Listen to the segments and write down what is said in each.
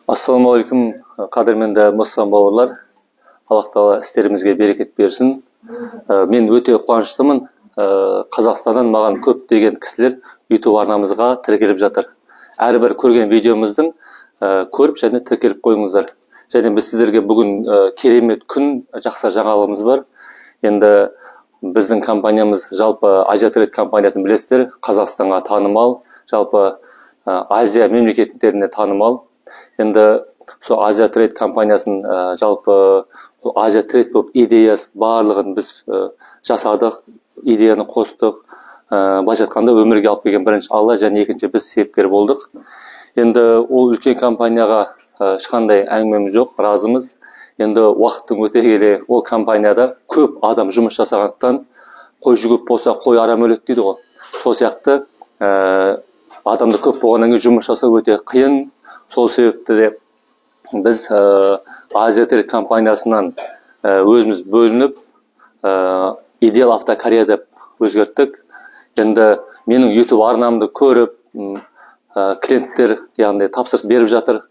Ассалаумағалейкум, қадірменді мұсылман бауырлар. Аллах тағала істерімізге берекет берсін. Мен өте қуаныштымын. Қазақстаннан маған көптеген кісілер YouTube арнамызға тіркеліп жатыр. Әрбір көрген видеомыздың көріп және тіркеліп қойыңыздар. Және біз сіздерге бүгін керемет күн, жақсы жаңалығымыз бар. Енді біздің компаниямыз жалпы Азия Трейд компаниясын білесіздер, Қазақстанға танымал, жалпы Азия мемлекеттеріне танымал. Енді сол Азия Трейд компаниясын жалпы Азия Трейд болып идеясы барлығын біз жасадық, идеяны қостық. Былайша айтқанда өмірге алып келген бірінші Алла, және екінші біз себепкер болдық. Енді ол үлкен компанияға ешқандай әңгімеміз жоқ, разымыз. Енді уақыттың өте келе ол компанияда көп адам жұмыс жасағандықтан, қой жүгіп болса қой арам өледі дейді ғой. Сол сияқты адамды көп болғаннан кейін жұмыс жасау өте қиын. Сол себепті де біз Азия Трейд компаниясынан өзіміз бөлініп Ideal Автокорея деп өзгерттік. Енді менің YouTube арнамды көріп, клиенттер яғни тапсырыс беріп жатыр.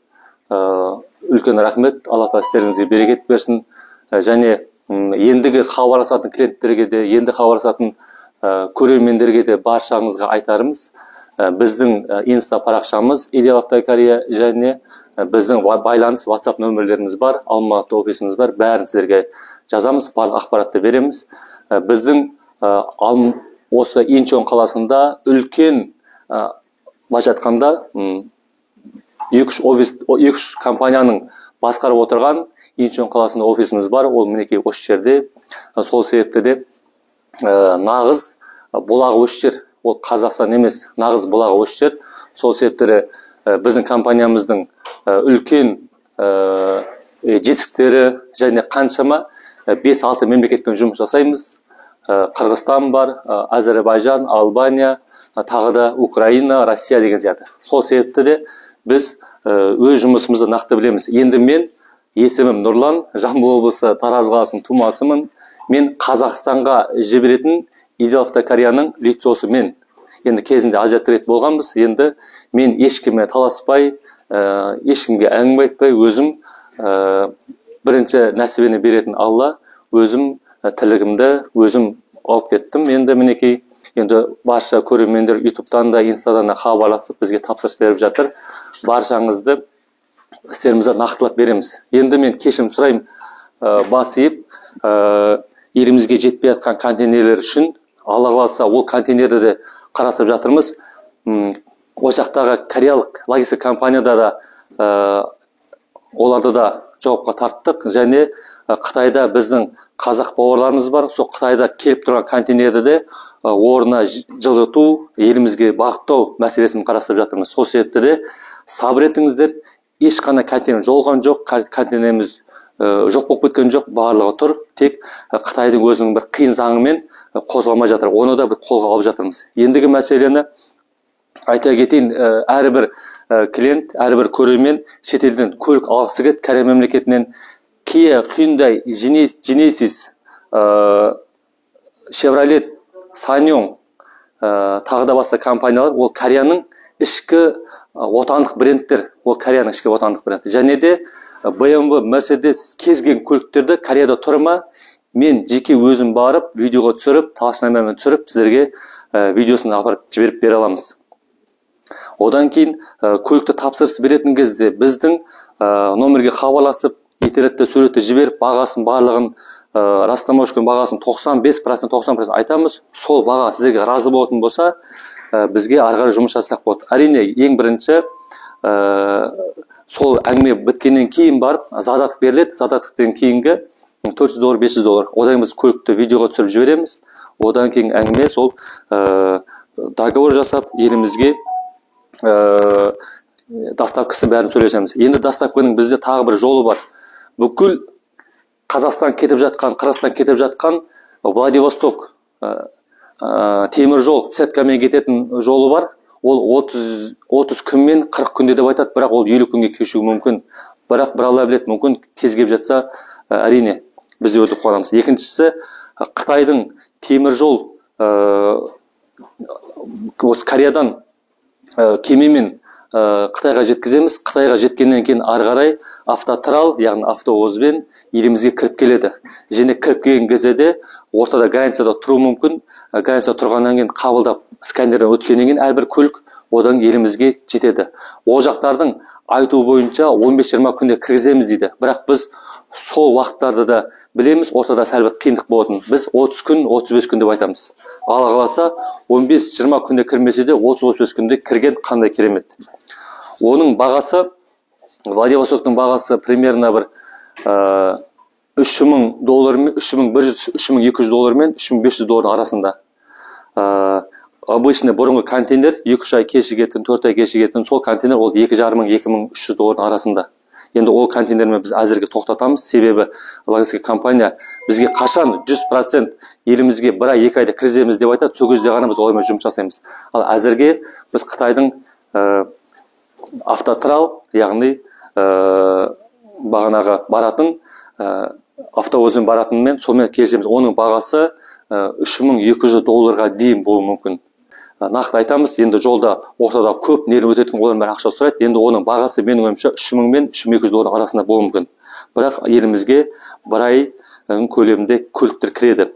Үлкен рахмет, Алла тағала істеріңізге берекет берсін. Және ендігі хабарласатын клиенттерге де, енді хабарласатын көрермендерге де баршаңызға айтарымыз, біздің инста парақшамыз Ideal Автокорея және біздің байланыс WhatsApp нөмірлеріміз бар, Алматы офисіміз бар, бәрін сіздерге жазамыз, барлық ақпаратты береміз. Біздің осы Инчон қаласында үлкен, былайша айтқанда, 2-3 компанияның басқарып отырған Инчон қаласында офисіміз бар, ол мінекей осы жерде. Сол себепті де нағыз бұлағы осы жер, ол Қазақстан емес, нағыз бұлағы осы жер. Сол себепті біздің компаниямыздың үлкен жетістіктері және қаншама 5-6 мемлекетпен жұмыс жасаймыз. Қырғызстан бар, Әзербайжан, Албания, тағы да Украина, Россия деген сияқты. Сол себепті де біз өз жұмысымызды нақты білеміз. Енді мен, есімім Нұрлан, Жамбыл облысы Тараз қаласының тумасымын. Мен Қазақстанға жіберетін Ideal Автокореяның лицосы мен. Енді кезінде Азия Трейд болғанбыз. Енді мен ешкімге таласпай, ешкімге әңгіме айтпай, өзім бірінші нәсібені беретін Алла, өзім тірлігімді өзім алып кеттім. Енді мінекей, енді барша көрермендер YouTube'дан да, Инстадан да хабарласып бізге тапсырыс беріп жатыр. Баршаңызды істерімізді нақтылап береміз. Енді мен кешірім сұраймын, бас иіп, елімізге жетпей жатқан контейнерлер үшін, Алла қаласа ол контейнерді де қарастырып жатырмыз. Осы жақтағы кореялық логистика компанияда да оларды да жауапқа тарттық, және Қытайда біздің қазақ бауырларымыз бар. Сол Қытайда келіп тұрған контейнерді де орнына жылжыту, елімізге бағыттау мәселесін қарастырып жатырмыз. Сол себепті де сабыр етіңіздер. Ешқандай контейнер жолған жоқ, контейнеріміз жоқ болып кеткен жоқ, барлығы тұр. Тек Қытайдың өзінің бір қиын заңымен қозғалмай жатыр. Оны да бір қолға алып жатырмыз. Ендігі мәселені айта кетейін, әрбір клиент, әрбір көрермен шетелден көлік алғысы келеді, Корея мемлекетінен. Kia, Hyundai, Genesis, Chevrolet, Sanyong, тағы да басқа компаниялар, ол Кореяның ішкі отандық брендтер, ол Кореяның ішкі отандық брендтер. Және де BMW, Mercedes кезген көліктерді Кореяда тұрма, мен жеке өзім барып, видеоға түсіріп, талшынамамен түсіріп, сіздерге видеосын апарып жіберіп бере аламыз. Одан кейін көлікті тапсырыс беретін кезде біздің номерге хабарласып, интернетте суретті жіберіп, бағасын барлығын, растамашкын бағасын 95%, 90% айтамыз. Сол баға сіздерге разы болатын болса, бізге арғары жұмыс жасақ болады. Әрине, ең бірінші сол әңгіме біткеннен кейін барып, задатық беріледі. Задатықтен кейінгі $400, $500. Одан біз көлікті видеоға түсіріп жібереміз. Одан кейін әңгіме сол договор жасап, елімізге доставкасы бәрін сөйлесеміз. Енді доставканың бізде тағы бір жолы бар. Бүкіл Қазақстан кетіп жатқан, Қырғызстан кетіп жатқан Владивосток темір жол, сеткамен кететін жолы бар. Ол 30 күнмен 40 күнде деп айтады, бірақ ол 50 күнге кешуі мүмкін. Бірақ бір Алла біледі, мүмкін тез келіп жатса, әрине біз де өте қуанамыз. Екіншісі, Қытайдың темір жол осы Кореядан кемемен Қытайға жеткіземіз. Қытайға жеткеннен кейін ары қарай автотрал, яғни автобуспен елімізге кіріп келеді. Және кіріп келген кезде де ортада границада тұру мүмкін. Границада тұрғаннан кейін қабылдап сканерден өткеннен кейін әрбір көлік одан елімізге жетеді. Ол жақтардың айтуы бойынша 15-20 күнде кіргіземіз дейді. Бірақ біз сол уақыттарды да білеміз, ортада сәл бір қиындық болатын. Біз 30 күн, 35 күн деп айтамыз. Алла қаласа 15-20 күнде кірмесе де 30-35 күнде кірген қандай керемет. Оның бағасы, Владивостоктың бағасы примерно бір $3,000, $3,200 мен $3,500 арасында. Обычный бұрынғы контейнер 2-3 ай кешігетін, 4 ай кешігетін, сол контейнер ол $2,500-2,300 арасында. Енді ол контейнермен біз әзірге тоқтатамыз, себебі логистика компания бізге қашан 100% елімізге 1 ай 2 айда кіргіземіз деп айтады, сол кезде ғана біз олармен жұмыс жасаймыз. Ал әзірге біз Қытайдың автотрал, яғни бағанағы баратын автобуспен баратынмен сонымен келісеміз. Оның бағасы $3,200 дейін болуы мүмкін. Нақты айтамыз, енді жолда ортада көп нелі өтетін олар бәрі ақша сұрайды. Енді оның бағасы менің ойымша $3,000 мен $3,200 арасында болуы мүмкін. Бірақ елімізге 1 ай көлемінде көліктер кіреді.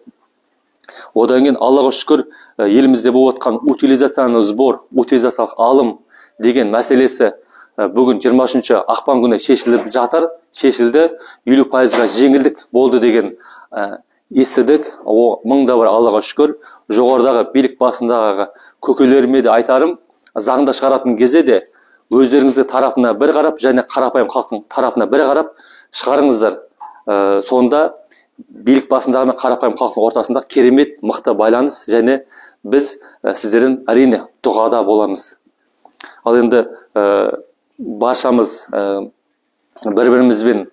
Одан кейін Аллаға шүкір, елімізде болып отқан утилизациялық сбор, утилизациялық алым деген мәселесі бүгін 23 ақпан күні шешіліп жатыр. Шешілді, 50%-ға жеңілдік болды деген естідік. Мыңда бір Аллаға шүкір. Жоғарыдағы билік басындағы көкелеріме де айтарым, заңда шығаратын кезде де өздеріңізге тарапына бір қарап, және қарапайым халықтың тарапына бір қарап шығарыңыздар. Сонда билік басындағы мен қарапайым халықтың ортасында керемет мықты байланыс, және біз сіздердің әрине дұғада боламыз. Ал енді баршамыз бір-бірімізбен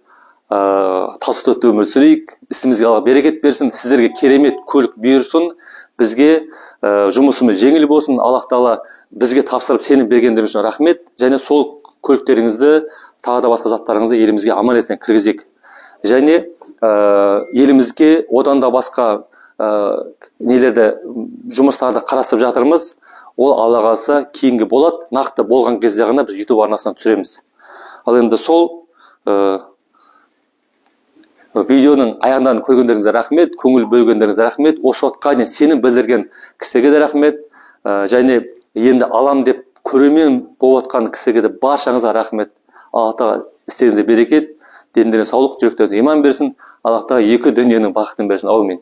тату өмір сүрейік, ісімізге Алла берекет берсін, сіздерге керемет көлік бұйырсын, бізге жұмысымыз жеңіл болсын. Аллах Тағала бізге тапсырып сенім бергендер үшін рахмет, және сол көліктеріңізді, тағы да басқа заттарыңызды елімізге аман есен кіргізейік. Және елімізге одан да басқа нелерді, жұмыстарды қарастырып жатырмыз. Ол Алла қаласа кейінгі болады, нақты болған кезде ғана біз YouTube арнасынан түсіреміз. Ал енді сол видеоның аяғынан көргендеріңізге рахмет, көңіл бөлгендеріңізге рахмет, осы уақытқа дейін сенім білдірген кісіге де рахмет, және енді алам деп көремен болып отқан кісіге де баршаңызға рахмет. Алла Тағала істеріңізге берекет, деніңізге саулық, жүректеріңізге иман берсін. Алла Тағала екі дүниенің бақытын берсін. Аумин.